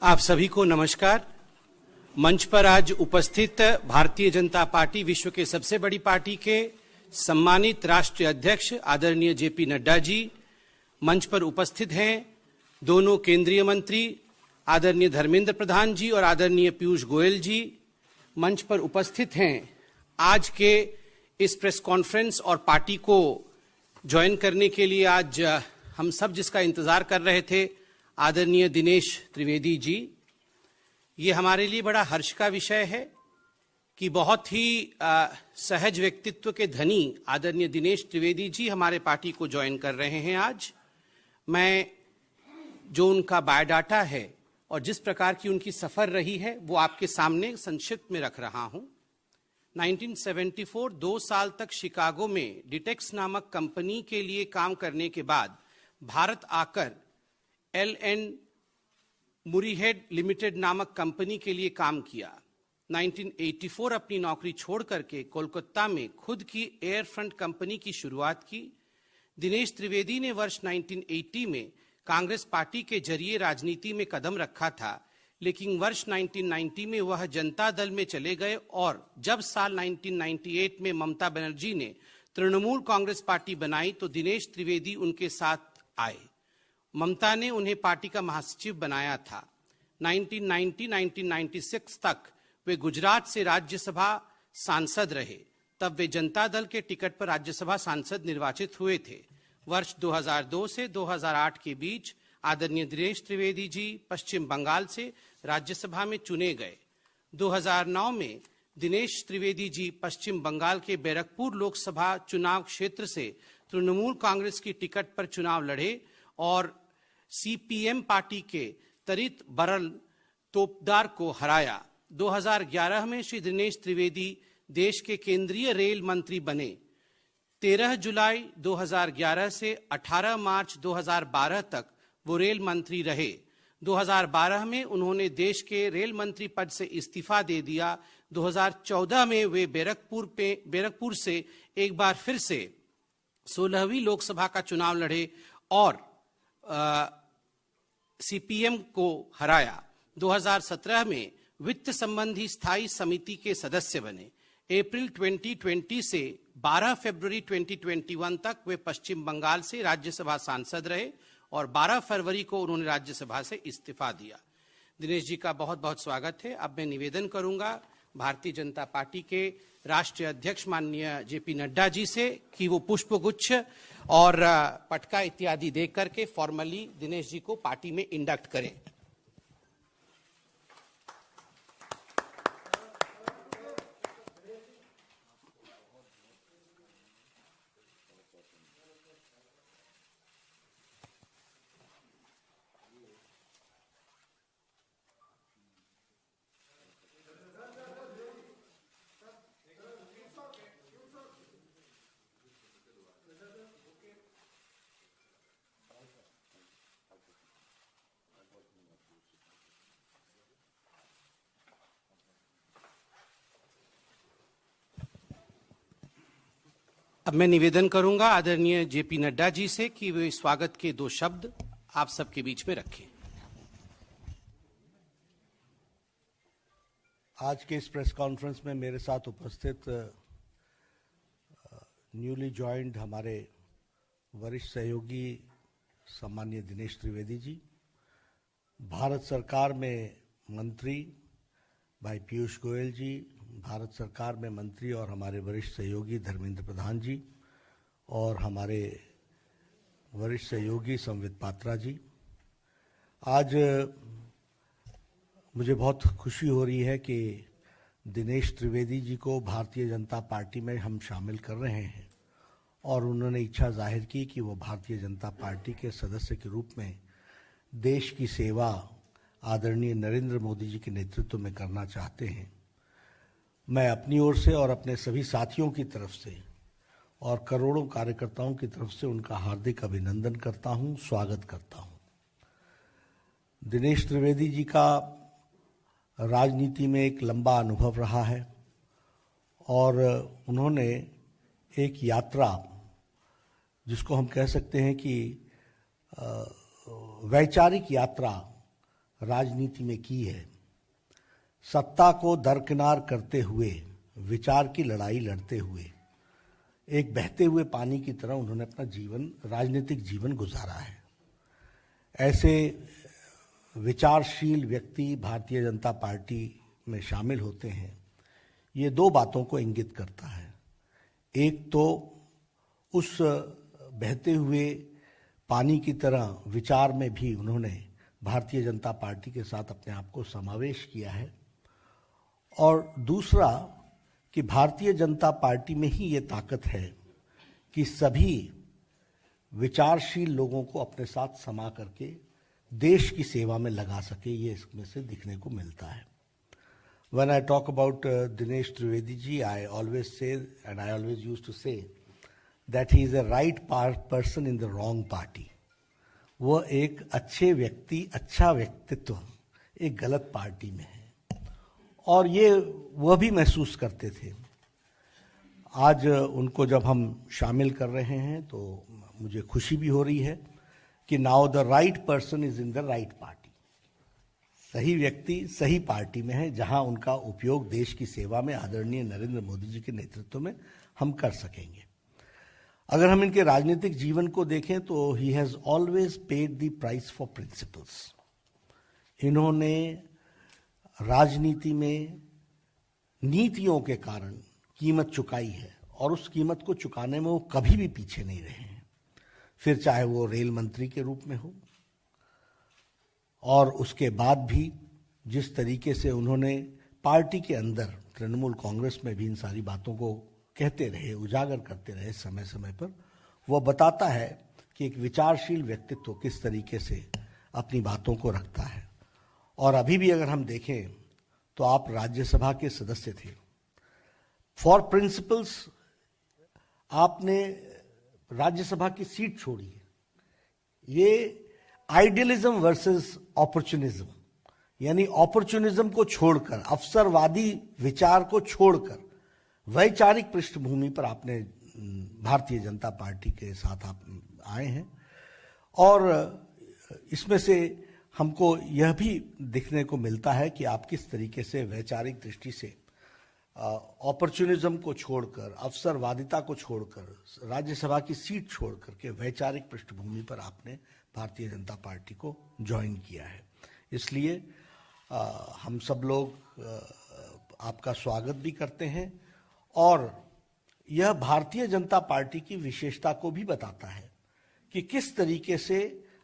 आप सभी को नमस्कार। मंच पर आज उपस्थित भारतीय जनता पार्टी विश्व के सबसे बड़ी पार्टी के सम्मानित राष्ट्रीय अध्यक्ष आदरणीय जेपी नड्डा जी, मंच पर उपस्थित हैं दोनों केंद्रीय मंत्री आदरणीय धर्मेंद्र प्रधान जी और आदरणीय पीयूष गोयल जी, मंच पर उपस्थित हैं आज के इस प्रेस कॉन्फ्रेंस और पार्टी को ज्वाइन करने के लिए आज हम सब जिसका इंतजार कर रहे थे, आदरणीय दिनेश त्रिवेदी जी। ये हमारे लिए बड़ा हर्ष का विषय है कि बहुत ही सहज व्यक्तित्व के धनी आदरणीय दिनेश त्रिवेदी जी हमारे पार्टी को ज्वाइन कर रहे हैं आज। मैं जो उनका बायोडाटा है और जिस प्रकार की उनकी सफर रही है वो आपके सामने संक्षिप्त में रख रहा हूं। 1974 2 साल तक शिकागो में डिटेक्स नामक कंपनी के लिए काम करने के बाद भारत आकर L&N मुरीहेड लिमिटेड नामक कंपनी के लिए काम किया। 1984 अपनी नौकरी छोड़ करके कोलकाता में खुद की एयर फ्रंट कंपनी की शुरुआत की। दिनेश त्रिवेदी ने वर्ष 1980 में कांग्रेस पार्टी के जरिए राजनीति में कदम रखा था, लेकिन वर्ष 1990 में वह जनता दल में चले गए और जब साल 1998 में ममता बनर्जी ने तृणमूल कांग्रेस पार्टी बनाई तो दिनेश त्रिवेदी उनके साथ आए। ममता ने उन्हें पार्टी का महासचिव बनाया था। 1990-1996 तक वे गुजरात से राज्यसभा सांसद रहे, तब वे जनता दल के टिकट पर राज्यसभा सांसद निर्वाचित हुए थे। वर्ष 2002 से 2008 के बीच आदरणीय दिनेश त्रिवेदी जी पश्चिम बंगाल से राज्यसभा में चुने गए। 2009 में दिनेश त्रिवेदी जी पश्चिम बंगाल के बैरकपुर लोकसभा चुनाव क्षेत्र से तृणमूल कांग्रेस की टिकट पर चुनाव लड़े और CPM पार्टी के तरित बरल तोपदार को हराया। 2011 में श्री दिनेश त्रिवेदी देश के केंद्रीय रेल मंत्री बने। 13 जुलाई 2011 से 18 मार्च 2012 तक वो रेल मंत्री रहे। 2012 में उन्होंने देश के रेल मंत्री पद से इस्तीफा दे दिया। 2014 में वे बैरकपुर से एक बार फिर से 16वीं लोकसभा का चुनाव लड़े और CPM को हराया। 2017 में वित्त संबंधी स्थायी समिति के सदस्य बने। अप्रैल 2020 से 12 फरवरी 2021 तक वे पश्चिम बंगाल से राज्यसभा सांसद रहे और 12 फरवरी को उन्होंने राज्यसभा से इस्तीफा दिया। दिनेश जी का बहुत बहुत स्वागत है। अब मैं निवेदन करूंगा भारतीय जनता पार्टी के राष्ट्रीय अध्यक्ष माननीय जेपी नड्डा जी से कि वो पुष्पगुच्छ और पटका इत्यादि दे करके फॉर्मली दिनेश जी को पार्टी में इंडक्ट करें। अब मैं निवेदन करूंगा आदरणीय जेपी नड्डा जी से कि वे स्वागत के 2 शब्द आप सबके बीच में रखें। आज के इस प्रेस कॉन्फ्रेंस में मेरे साथ उपस्थित न्यूली ज्वाइंड हमारे वरिष्ठ सहयोगी सम्माननीय दिनेश त्रिवेदी जी, भारत सरकार में मंत्री भाई पीयूष गोयल जी, भारत सरकार में मंत्री और हमारे वरिष्ठ सहयोगी धर्मेंद्र प्रधान जी और हमारे वरिष्ठ सहयोगी संवित पात्रा जी। आज मुझे बहुत खुशी हो रही है कि दिनेश त्रिवेदी जी को भारतीय जनता पार्टी में हम शामिल कर रहे हैं और उन्होंने इच्छा जाहिर की कि वो भारतीय जनता पार्टी के सदस्य के रूप में देश की सेवा आदरणीय नरेंद्र मोदी जी के नेतृत्व में करना चाहते हैं। मैं अपनी ओर से और अपने सभी साथियों की तरफ से और करोड़ों कार्यकर्ताओं की तरफ से उनका हार्दिक अभिनंदन करता हूं, स्वागत करता हूं। दिनेश त्रिवेदी जी का राजनीति में एक लंबा अनुभव रहा है और उन्होंने एक यात्रा जिसको हम कह सकते हैं कि वैचारिक यात्रा राजनीति में की है। सत्ता को दरकिनार करते हुए, विचार की लड़ाई लड़ते हुए, एक बहते हुए पानी की तरह उन्होंने अपना जीवन, राजनीतिक जीवन गुजारा है। ऐसे विचारशील व्यक्ति भारतीय जनता पार्टी में शामिल होते हैं, ये दो बातों को इंगित करता है। एक तो उस बहते हुए पानी की तरह विचार में भी उन्होंने भारतीय जनता पार्टी के साथ अपने आप को समावेश किया है, और दूसरा कि भारतीय जनता पार्टी में ही ये ताकत है कि सभी विचारशील लोगों को अपने साथ समा करके देश की सेवा में लगा सके, ये इसमें से दिखने को मिलता है। When I talk about Dinesh Trivedi ji, I always say, and I always used to say, that he is a right person in the wrong party. वह एक अच्छे व्यक्ति, अच्छा व्यक्तित्व एक गलत पार्टी में है, और ये वह भी महसूस करते थे। आज उनको जब हम शामिल कर रहे हैं तो मुझे खुशी भी हो रही है कि now the right person is in the right party. सही व्यक्ति सही पार्टी में है, जहां उनका उपयोग देश की सेवा में आदरणीय नरेंद्र मोदी जी के नेतृत्व में हम कर सकेंगे। अगर हम इनके राजनीतिक जीवन को देखें तो he has always paid the price for principles. इन्होंने राजनीति में नीतियों के कारण कीमत चुकाई है, और उस कीमत को चुकाने में वो कभी भी पीछे नहीं रहे हैं। फिर चाहे वो रेल मंत्री के रूप में हो, और उसके बाद भी जिस तरीके से उन्होंने पार्टी के अंदर तृणमूल कांग्रेस में भी इन सारी बातों को कहते रहे, उजागर करते रहे समय समय पर, वह बताता है कि एक विचारशील व्यक्तित्व किस तरीके से अपनी बातों को रखता है। और अभी भी अगर हम देखें तो आप राज्यसभा के सदस्य थे। फॉर प्रिंसिपल्स आपने राज्यसभा की सीट छोड़ी है। ये आइडियलिज्म वर्सेस अपॉर्चुनिज्म, यानी अपॉर्चुनिज्म को छोड़कर, अवसरवादी विचार को छोड़कर वैचारिक पृष्ठभूमि पर आपने भारतीय जनता पार्टी के साथ आप आए हैं। और इसमें से हमको यह भी दिखने को मिलता है कि आप किस तरीके से वैचारिक दृष्टि से अपॉर्चुनिज्म को छोड़कर, अवसरवादिता को छोड़कर, राज्यसभा की सीट छोड़कर के वैचारिक पृष्ठभूमि पर आपने भारतीय जनता पार्टी को ज्वाइन किया है। इसलिए हम सब लोग आपका स्वागत भी करते हैं, और यह भारतीय जनता पार्टी की विशेषता को भी बताता है कि किस तरीके से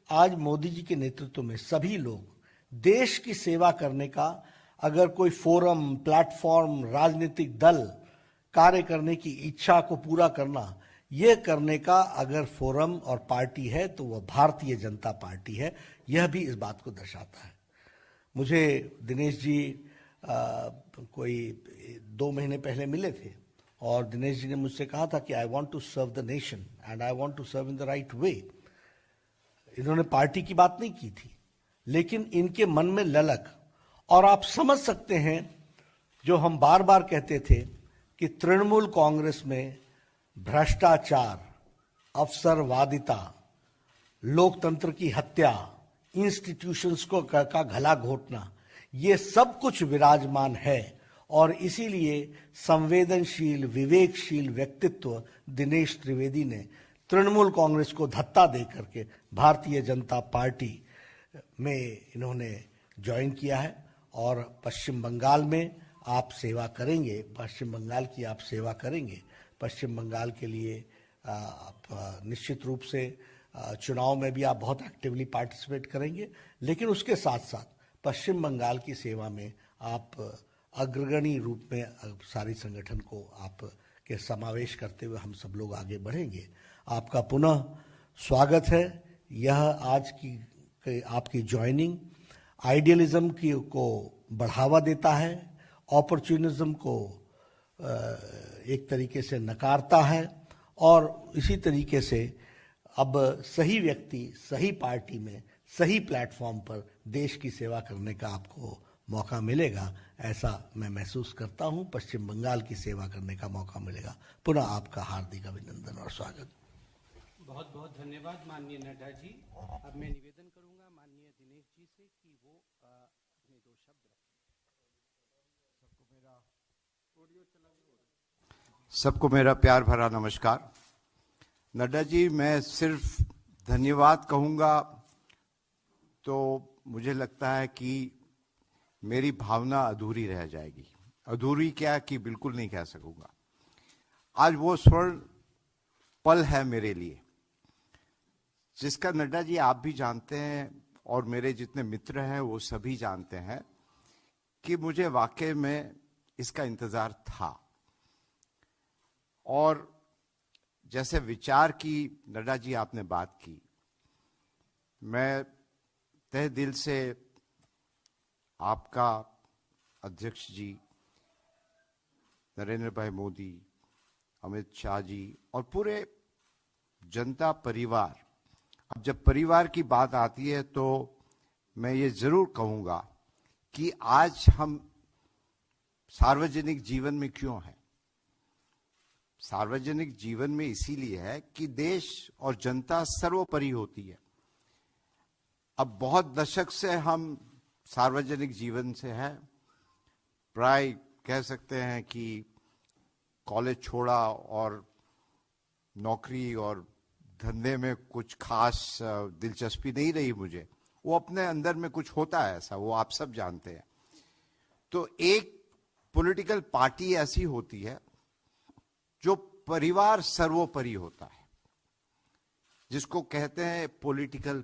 आज मोदी जी के नेतृत्व में सभी लोग देश की सेवा करने का, अगर कोई फोरम, प्लेटफॉर्म, राजनीतिक दल कार्य करने की इच्छा को पूरा करना, यह करने का अगर फोरम और पार्टी है तो वह भारतीय जनता पार्टी है। यह भी इस बात को दर्शाता है। मुझे दिनेश जी कोई 2 महीने पहले मिले थे, और दिनेश जी ने मुझसे कहा था कि I want to serve the nation and I want to serve in the right way. इन्होंने पार्टी की बात नहीं की थी, लेकिन इनके मन में ललक, और आप समझ सकते हैं जो हम बार बार कहते थे कि तृणमूल कांग्रेस में भ्रष्टाचार, अवसरवादिता, लोकतंत्र की हत्या, इंस्टीट्यूशंस को का गला घोटना, ये सब कुछ विराजमान है। और इसीलिए संवेदनशील, विवेकशील व्यक्तित्व दिनेश त्रिवेदी ने तृणमूल कांग्रेस को धत्ता दे करके भारतीय जनता पार्टी में इन्होंने ज्वाइन किया है। और पश्चिम बंगाल में आप सेवा करेंगे, पश्चिम बंगाल की आप सेवा करेंगे। पश्चिम बंगाल के लिए आप निश्चित रूप से चुनाव में भी आप बहुत एक्टिवली पार्टिसिपेट करेंगे, लेकिन उसके साथ साथ पश्चिम बंगाल की सेवा में आप अग्रगणी रूप में सारी संगठन को आप के समावेश करते हुए हम सब लोग आगे बढ़ेंगे। आपका पुनः स्वागत है। यह आज की आपकी ज्वाइनिंग आइडियलिज्म की को बढ़ावा देता है, अपॉर्चुनिज्म को एक तरीके से नकारता है, और इसी तरीके से अब सही व्यक्ति सही पार्टी में सही प्लेटफॉर्म पर देश की सेवा करने का आपको मौका मिलेगा, ऐसा मैं महसूस करता हूं। पश्चिम बंगाल की सेवा करने का मौका मिलेगा। पुनः आपका हार्दिक अभिनंदन और स्वागत। बहुत बहुत धन्यवाद माननीय नड्डा जी। अब मैं निवेदन करूंगा माननीय दिनेश जी से कि वो सबको मेरा प्यार भरा नमस्कार। नड्डा जी, मैं सिर्फ धन्यवाद कहूंगा तो मुझे लगता है कि मेरी भावना अधूरी रह जाएगी। अधूरी क्या कि बिल्कुल नहीं कह सकूंगा। आज वो स्वर्ण पल है मेरे लिए जिसका नड्डा जी आप भी जानते हैं और मेरे जितने मित्र हैं वो सभी जानते हैं कि मुझे वाकई में इसका इंतजार था। और जैसे विचार की नड्डा जी आपने बात की, मैं तहे दिल से आपका अध्यक्ष जी नरेंद्र भाई मोदी, अमित शाह जी और पूरे जनता परिवार, अब जब परिवार की बात आती है तो मैं ये जरूर कहूंगा कि आज हम सार्वजनिक जीवन में क्यों हैं। सार्वजनिक जीवन में इसीलिए है कि देश और जनता सर्वोपरि होती है। अब बहुत दशक से हम सार्वजनिक जीवन से हैं। प्राय कह सकते हैं कि कॉलेज छोड़ा और नौकरी और धंधे में कुछ खास दिलचस्पी नहीं रही मुझे। वो अपने अंदर में कुछ होता है ऐसा, वो आप सब जानते हैं। तो एक पॉलिटिकल पार्टी ऐसी होती है जो परिवार सर्वोपरि होता है, जिसको कहते हैं पॉलिटिकल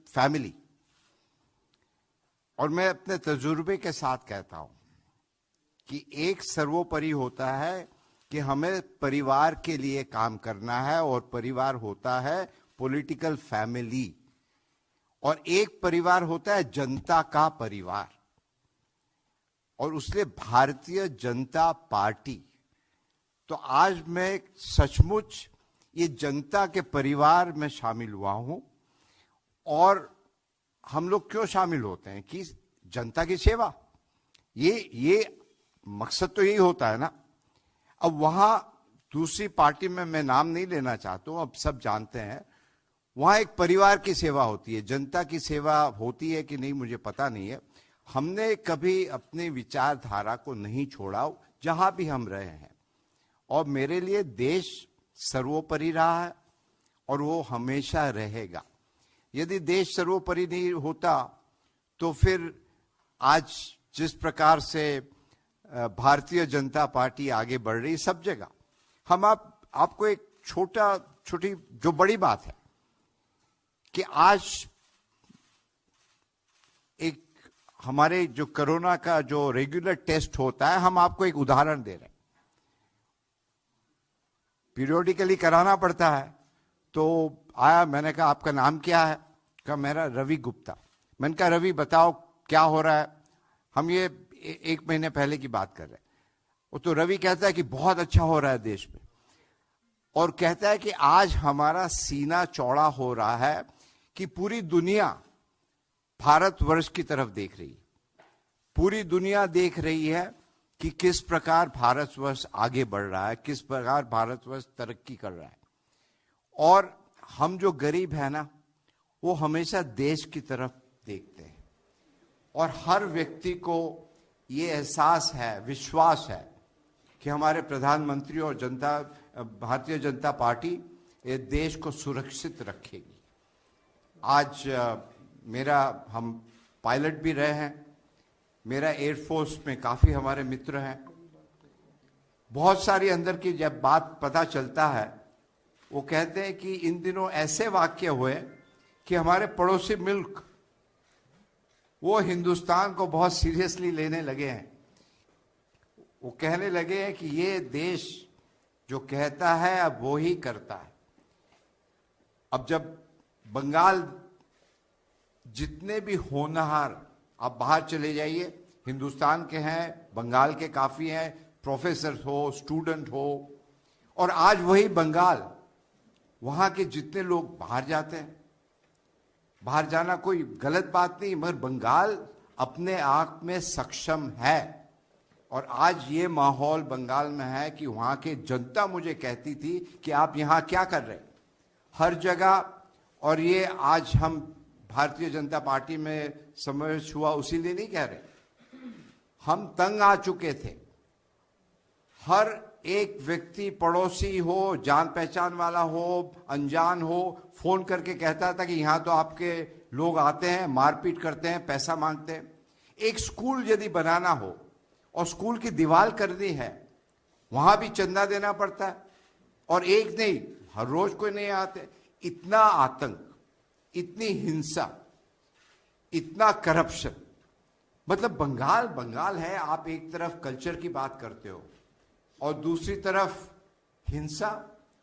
फैमिली। और मैं अपने तजुर्बे के साथ कहता हूं कि एक सर्वोपरि होता है कि हमें परिवार के लिए काम करना है और परिवार होता है पॉलिटिकल फैमिली, और एक परिवार होता है जनता का परिवार। और उसलिए भारतीय जनता पार्टी, तो आज मैं सचमुच ये जनता के परिवार में शामिल हुआ हूं। और हम लोग क्यों शामिल होते हैं कि जनता की सेवा, ये मकसद तो यही होता है ना। अब वहां दूसरी पार्टी में मैं नाम नहीं लेना चाहता हूं, अब सब जानते हैं, वहां एक परिवार की सेवा होती है। जनता की सेवा होती है कि नहीं मुझे पता नहीं है। हमने कभी अपनी विचारधारा को नहीं छोड़ा जहां भी हम रहे हैं, और मेरे लिए देश सर्वोपरि रहा है और वो हमेशा रहेगा। यदि देश सर्वोपरि नहीं होता तो फिर आज जिस प्रकार से भारतीय जनता पार्टी आगे बढ़ रही सब जगह, हम आपको एक छोटी जो बड़ी बात है कि आज एक हमारे जो कोरोना का जो रेगुलर टेस्ट होता है, हम आपको एक उदाहरण दे रहे हैं। पीरियोडिकली कराना पड़ता है। तो आया, मैंने कहा आपका नाम क्या है? कहा मेरा रवि गुप्ता। मैंने कहा रवि बताओ क्या हो रहा है। हम ये 1 महीने पहले की बात कर रहे हैं। वो तो रवि कहता है कि बहुत अच्छा हो रहा है देश में, और कहता है कि आज हमारा सीना चौड़ा हो रहा है कि पूरी दुनिया भारतवर्ष की तरफ देख रही है। पूरी दुनिया देख रही है कि किस प्रकार भारतवर्ष आगे बढ़ रहा है, किस प्रकार भारतवर्ष तरक्की कर रहा है। और हम जो गरीब है ना, वो हमेशा देश की तरफ देखते हैं। और हर व्यक्ति को ये एहसास है, विश्वास है कि हमारे प्रधानमंत्री और भारतीय जनता पार्टी ये देश को सुरक्षित रखेगी। आज हम पायलट भी रहे हैं। मेरा एयरफोर्स में काफी हमारे मित्र हैं। बहुत सारी अंदर की जब बात पता चलता है, वो कहते हैं कि इन दिनों ऐसे वाक्य हुए कि हमारे पड़ोसी मुल्क वो हिंदुस्तान को बहुत सीरियसली लेने लगे हैं। वो कहने लगे हैं कि ये देश जो कहता है अब वो ही करता है। अब जब बंगाल जितने भी होनहार, आप बाहर चले जाइए, हिंदुस्तान के हैं, बंगाल के काफी हैं, प्रोफेसर हो, स्टूडेंट हो, और आज वही बंगाल, वहां के जितने लोग बाहर जाते हैं, बाहर जाना कोई गलत बात नहीं, मगर बंगाल अपने आप में सक्षम है। और आज ये माहौल बंगाल में है कि वहां की जनता मुझे कहती थी कि आप यहां क्या कर रहे हैं, हर जगह। और ये आज हम भारतीय जनता पार्टी में समावेश हुआ उसी लिए नहीं कह रहे, हम तंग आ चुके थे। हर एक व्यक्ति, पड़ोसी हो, जान पहचान वाला हो, अनजान हो, फोन करके कहता था कि यहां तो आपके लोग आते हैं, मारपीट करते हैं, पैसा मांगते हैं। एक स्कूल यदि बनाना हो और स्कूल की दीवार करनी है, वहां भी चंदा देना पड़ता है, और एक नहीं, हर रोज कोई नहीं आते। इतना आतंक, इतनी हिंसा, इतना करप्शन, मतलब बंगाल बंगाल है। आप एक तरफ कल्चर की बात करते हो और दूसरी तरफ हिंसा,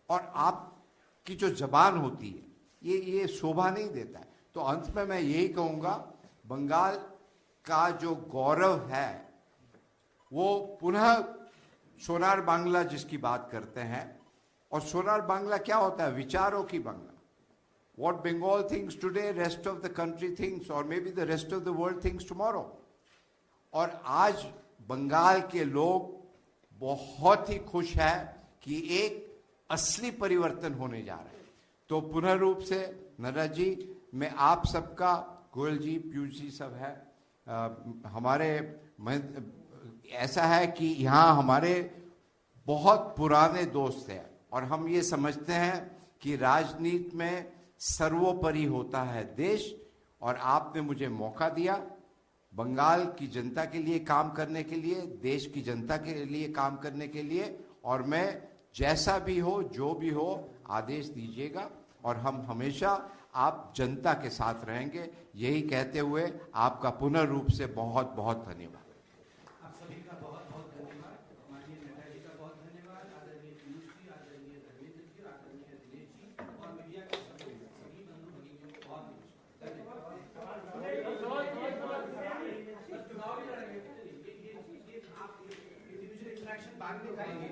और आपकी जो जबान होती है ये शोभा नहीं देता है। तो अंत में मैं यही कहूंगा, बंगाल का जो गौरव है वो पुनः सोनार बांग्ला जिसकी बात करते हैं, और सोनार बांग्ला क्या होता है? विचारों की Bangla. What Bengal thinks today, rest of the country thinks, or maybe the rest of the world thinks tomorrow. और आज बंगाल के लोग बहुत ही खुश है कि एक असली परिवर्तन होने जा रहा है। तो पुनः रूप से नड्डा जी, मैं आप सबका, गोयल जी, पीयूष जी सब है, हमारे ऐसा है कि यहाँ हमारे बहुत पुराने दोस्त हैं, और हम ये समझते हैं कि राजनीति में सर्वोपरि होता है देश। और आपने मुझे मौका दिया बंगाल की जनता के लिए काम करने के लिए, देश की जनता के लिए काम करने के लिए, और मैं जैसा भी हो, जो भी हो, आदेश दीजिएगा, और हम हमेशा आप जनता के साथ रहेंगे। यही कहते हुए आपका पुनः रूप से बहुत बहुत धन्यवाद। आप सभी का बहुत बहुत धन्यवाद। माननीय नड्डा जी का बहुत धन्यवाद, आदरणीय पीयूष जी, आदरणीय धर्मेंद्र जी, आदरणीय दिनेश जी, और मीडिया के सभी बंधु भगिनियों को बहुत धन्यवाद। इंडिविजुअल इंटरेक्शन बाद में करेंगे।